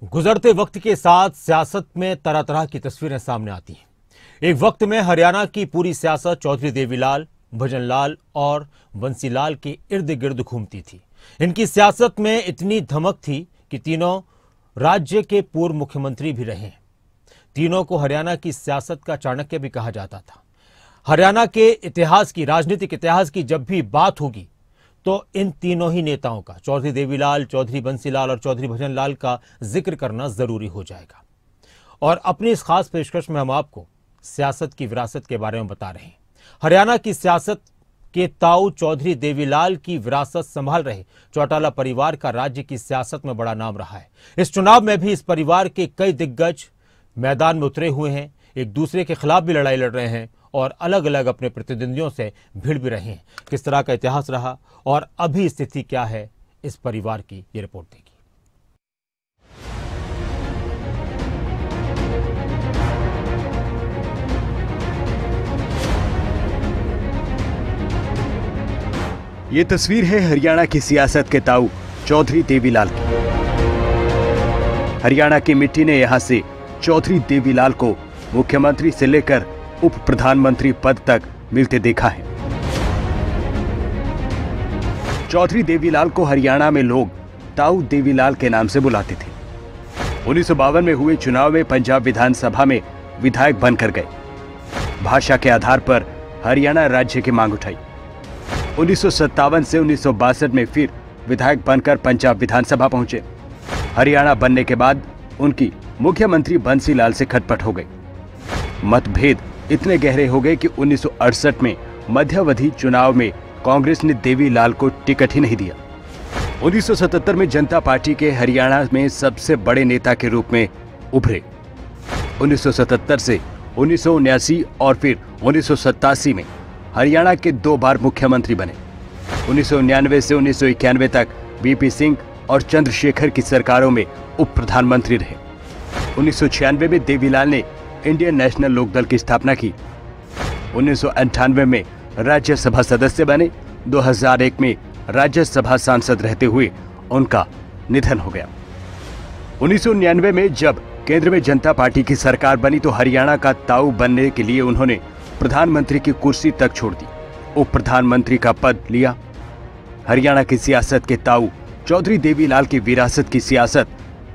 गुजरते वक्त के साथ सियासत में तरह तरह की तस्वीरें सामने आती हैं। एक वक्त में हरियाणा की पूरी सियासत चौधरी देवीलाल, भजनलाल और बंसीलाल के इर्द गिर्द घूमती थी। इनकी सियासत में इतनी धमक थी कि तीनों राज्य के पूर्व मुख्यमंत्री भी रहे। तीनों को हरियाणा की सियासत का चाणक्य भी कहा जाता था। हरियाणा के इतिहास की, राजनीतिक इतिहास की जब भी बात होगी तो इन तीनों ही नेताओं का, चौधरी देवीलाल, चौधरी बंसीलाल और चौधरी भजनलाल का जिक्र करना जरूरी हो जाएगा। और अपनी इस खास पेशकश में हम आपको सियासत की विरासत के बारे में बता रहे हैं। हरियाणा की सियासत के ताऊ चौधरी देवीलाल की विरासत संभाल रहे चौटाला परिवार का राज्य की सियासत में बड़ा नाम रहा है। इस चुनाव में भी इस परिवार के कई दिग्गज मैदान में उतरे हुए हैं, एक दूसरे के खिलाफ भी लड़ाई लड़ रहे हैं और अलग अलग अपने प्रतिद्वंदियों से भिड़ भी रहे हैं। किस तरह का इतिहास रहा और अभी स्थिति क्या है, इस परिवार की ये रिपोर्ट देखिए। ये तस्वीर है हरियाणा की सियासत के ताऊ चौधरी देवीलाल की। हरियाणा की मिट्टी ने यहां से चौधरी देवीलाल को मुख्यमंत्री से लेकर उप प्रधानमंत्री पद तक मिलते देखा है। चौधरी देवीलाल को हरियाणा में लोग ताऊ देवीलाल के नाम से बुलाते थे। 1952 में हुए चुनाव में पंजाब विधानसभा में विधायक बनकर गए। भाषा के आधार पर हरियाणा राज्य की मांग उठाई। 1957 से 1962 में फिर विधायक बनकर पंजाब विधानसभा पहुंचे। हरियाणा बनने के बाद उनकी मुख्यमंत्री बंसीलाल से खटपट हो गई। मतभेद इतने गहरे हो गए कि 1968 में मध्यावधि चुनाव में कांग्रेस ने देवीलाल को टिकट ही नहीं दिया। 1977 में जनता पार्टी के हरियाणा में सबसे बड़े नेता के रूप में उभरे। 1977 से 1979 और फिर 1987 में हरियाणा के 2 बार मुख्यमंत्री बने। 1999 से 1991 तक वीपी सिंह और चंद्रशेखर की सरकारों में उप प्रधानमंत्री रहे। 1996 में देवीलाल ने इंडियन नेशनल लोकदल की स्थापना की। 1998 में राज्यसभा सदस्य बने। 2001 में राज्यसभा सांसद रहते हुए उनका निधन हो गया। 1999 में जब केंद्र में जनता पार्टी की सरकार बनी तो हरियाणा का ताऊ बनने के लिए उन्होंने प्रधानमंत्री की कुर्सी तक छोड़ दी, उप प्रधानमंत्री का पद लिया। हरियाणा की सियासत के ताऊ चौधरी देवीलाल की विरासत की सियासत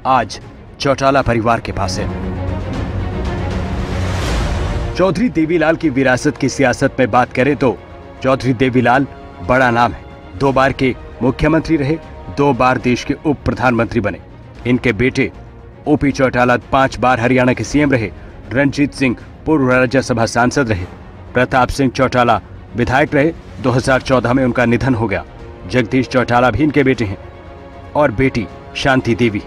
आज चौटाला परिवार के पास है। चौधरी देवीलाल की विरासत की सियासत में बात करें तो चौधरी देवीलाल बड़ा नाम है। 2 बार के मुख्यमंत्री रहे, 2 बार देश के उप प्रधानमंत्री बने। इनके बेटे ओपी चौटाला 5 बार हरियाणा के सीएम रहे। रणजीत सिंह पूर्व राज्यसभा सांसद रहे। प्रताप सिंह चौटाला विधायक रहे। 2014 में उनका निधन हो गया। जगदीश चौटाला भी इनके बेटे हैं और बेटी शांति देवी।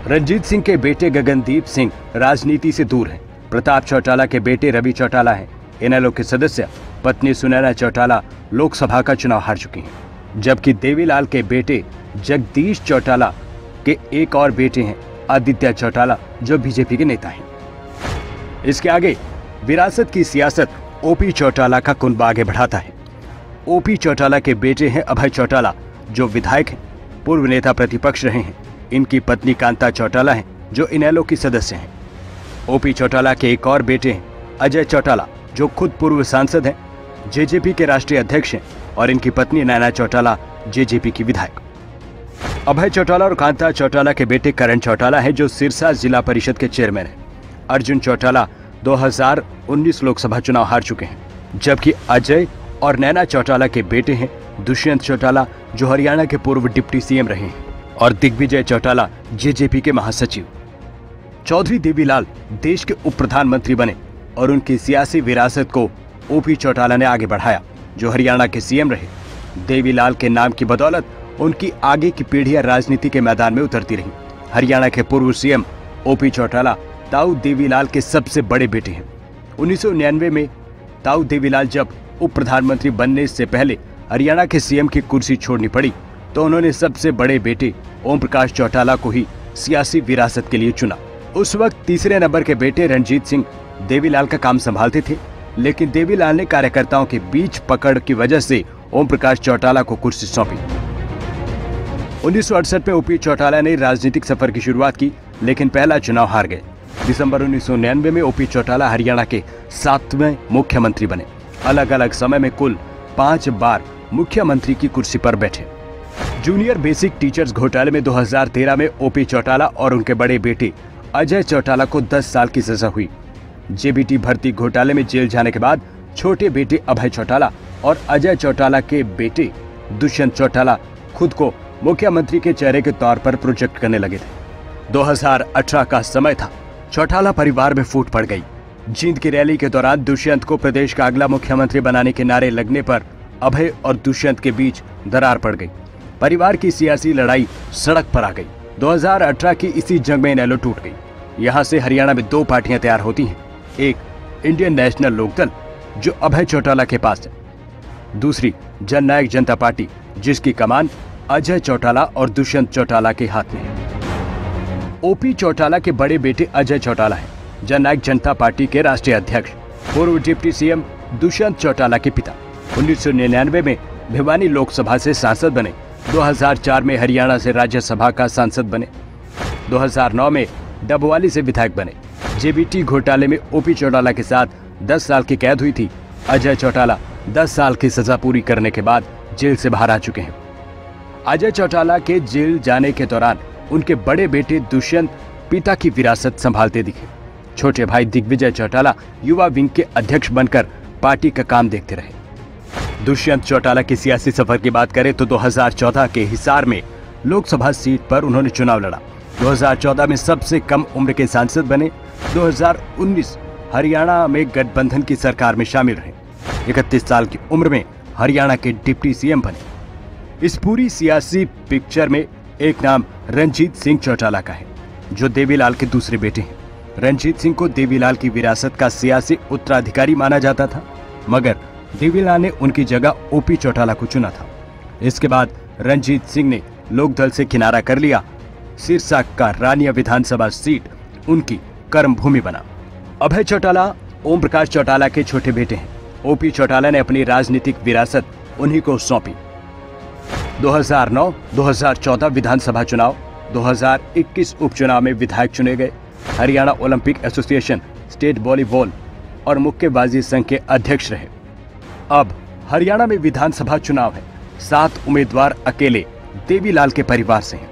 रणजीत सिंह के बेटे गगनदीप सिंह राजनीति से दूर हैं। प्रताप चौटाला के बेटे रवि चौटाला हैं इनेलो के सदस्य। पत्नी सुनैना चौटाला लोकसभा का चुनाव हार चुकी हैं। जबकि देवीलाल के बेटे जगदीश चौटाला के एक और बेटे हैं आदित्य चौटाला, जो बीजेपी के नेता हैं। इसके आगे विरासत की सियासत ओपी चौटाला का कुनबा आगे बढ़ाता है। ओपी चौटाला के बेटे हैं अभय चौटाला, जो विधायक हैं, पूर्व नेता प्रतिपक्ष रहे हैं। इनकी पत्नी कांता चौटाला हैं, जो इनेलो की सदस्य हैं। ओपी चौटाला के एक और बेटे हैं अजय चौटाला, जो खुद पूर्व सांसद हैं, जेजेपी के राष्ट्रीय अध्यक्ष हैं, और इनकी पत्नी नैना चौटाला जेजेपी की विधायक। अभय चौटाला और कांता चौटाला के बेटे करण चौटाला हैं, जो सिरसा जिला परिषद के चेयरमैन हैं। अर्जुन चौटाला 2019 लोकसभा चुनाव हार चुके हैं। जबकि अजय और नैना चौटाला के बेटे हैं दुष्यंत चौटाला, जो हरियाणा के पूर्व डिप्टी सीएम रहे हैं, और दिग्विजय चौटाला जेजेपी के महासचिव। चौधरी देवीलाल देश के उप प्रधानमंत्री बने और उनकी सियासी विरासत को ओपी चौटाला ने आगे बढ़ाया, जो हरियाणा के सीएम रहे। देवीलाल के नाम की बदौलत उनकी आगे की पीढ़ियां राजनीति के मैदान में उतरती रहीं। हरियाणा के पूर्व सीएम ओपी चौटाला ताऊ देवीलाल के सबसे बड़े बेटे हैं। 1999 में ताऊ देवीलाल जब उप प्रधानमंत्री बनने से पहले हरियाणा के सीएम की कुर्सी छोड़नी पड़ी तो उन्होंने सबसे बड़े बेटे ओम प्रकाश चौटाला को ही सियासी विरासत के लिए चुना। उस वक्त तीसरे नंबर के बेटे रणजीत सिंह देवीलाल का काम संभालते थे, लेकिन देवीलाल ने कार्यकर्ताओं के बीच पकड़ की वजह से ओम प्रकाश चौटाला को कुर्सी सौंपी। 1968 में ओपी चौटाला ने राजनीतिक सफर की शुरुआत की, लेकिन पहला चुनाव हार गए। दिसंबर 1999 में ओपी चौटाला हरियाणा के 7वें मुख्यमंत्री बने। अलग अलग समय में कुल 5 बार मुख्यमंत्री की कुर्सी पर बैठे। जूनियर बेसिक टीचर्स घोटाले में 2013 में ओपी चौटाला और उनके बड़े बेटे अजय चौटाला को 10 साल की सजा हुई। जेबीटी भर्ती घोटाले में जेल जाने के बाद छोटे बेटे अभय चौटाला और अजय चौटाला के बेटे दुष्यंत चौटाला खुद को मुख्यमंत्री के चेहरे के तौर पर प्रोजेक्ट करने लगे थे। 2018 का समय था। चौटाला परिवार में फूट पड़ गई। जींद की रैली के दौरान दुष्यंत को प्रदेश का अगला मुख्यमंत्री बनाने के नारे लगने पर अभय और दुष्यंत के बीच दरार पड़ गई। परिवार की सियासी लड़ाई सड़क पर आ गई। 2018 की इसी जंग में इनेलो टूट गई। यहाँ से हरियाणा में 2 पार्टियां तैयार होती हैं। एक इंडियन नेशनल लोकदल जो अभय चौटाला के पास है, दूसरी जननायक जनता पार्टी जिसकी कमान अजय चौटाला और दुष्यंत चौटाला के हाथ में है। ओपी चौटाला के बड़े बेटे अजय चौटाला हैं, जननायक जनता पार्टी के राष्ट्रीय अध्यक्ष। पूर्व डिप्टी सीएम दुष्यंत चौटाला के पिता 1999 में भिवानी लोकसभा से सांसद बने। 2004 में हरियाणा से राज्यसभा का सांसद बने। 2009 में डबवाली से विधायक बने। जेबीटी घोटाले में ओपी चौटाला के साथ 10 साल की कैद हुई थी। अजय चौटाला 10 साल की सजा पूरी करने के बाद जेल से बाहर आ चुके हैं। अजय चौटाला के जेल जाने के दौरान उनके बड़े बेटे दुष्यंत पिता की विरासत संभालते दिखे। छोटे भाई दिग्विजय चौटाला युवा विंग के अध्यक्ष बनकर पार्टी का काम देखते रहे। दुष्यंत चौटाला के सियासी सफर की बात करें तो 2014 के हिसार में लोकसभा सीट पर उन्होंने चुनाव लड़ा। 2014 में सबसे कम उम्र के सांसद बने। 2019 हरियाणा में गठबंधन की सरकार में शामिल रहे। 31 साल की उम्र में हरियाणा के डिप्टी सीएम बने। इस पूरी सियासी पिक्चर में एक नाम रणजीत सिंह चौटाला का है, जो देवीलाल के दूसरे बेटे हैं। रणजीत सिंह को देवीलाल की विरासत का सियासी उत्तराधिकारी माना जाता था, मगर देवीलाल ने उनकी जगह ओपी चौटाला को चुना था। इसके बाद रणजीत सिंह ने लोकदल से किनारा कर लिया। सिरसा का रानिया विधानसभा सीट उनकी कर्मभूमि बना। अभय चौटाला ओम प्रकाश चौटाला के छोटे बेटे हैं। ओपी चौटाला ने अपनी राजनीतिक विरासत उन्हीं को सौंपी। 2009-2014 विधानसभा चुनाव, 2021 उपचुनाव में विधायक चुने गए। Haryana Olympic association, state volleyball और मुक्केबाजी संघ के अध्यक्ष रहे। अब हरियाणा में विधानसभा चुनाव है। 7 उम्मीदवार अकेले देवीलाल के परिवार से हैं,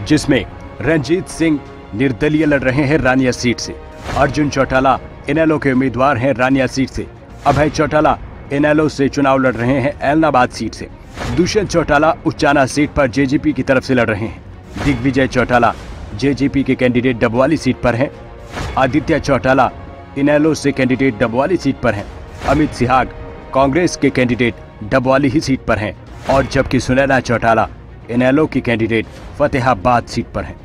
जिसमें रणजीत सिंह निर्दलीय लड़ रहे हैं रानिया सीट से। अर्जुन चौटाला इनेलो के उम्मीदवार हैं रानिया सीट से। अभय चौटाला इनेलो से चुनाव लड़ रहे हैं ऐलनाबाद सीट से। दुष्यंत चौटाला उचाना सीट पर जेजेपी की तरफ से लड़ रहे हैं। दिग्विजय चौटाला जेजेपी के कैंडिडेट डबवाली सीट पर हैं। आदित्य चौटाला इनेलो से कैंडिडेट डबवाली सीट पर हैं। अमित सिहाग कांग्रेस के कैंडिडेट डबवाली ही सीट पर हैं, और जबकि सुनैना चौटाला इनेलो की कैंडिडेट फतेहाबाद सीट पर हैं।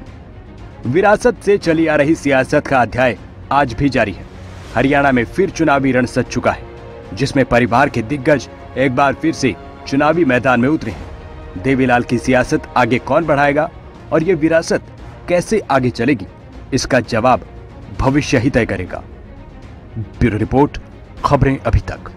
विरासत से चली आ रही सियासत का अध्याय आज भी जारी है। हरियाणा में फिर चुनावी रण सज चुका है, जिसमें परिवार के दिग्गज एक बार फिर से चुनावी मैदान में उतरे हैं। देवीलाल की सियासत आगे कौन बढ़ाएगा और ये विरासत कैसे आगे चलेगी, इसका जवाब भविष्य ही तय करेगा। ब्यूरो रिपोर्ट, खबरें अभी तक।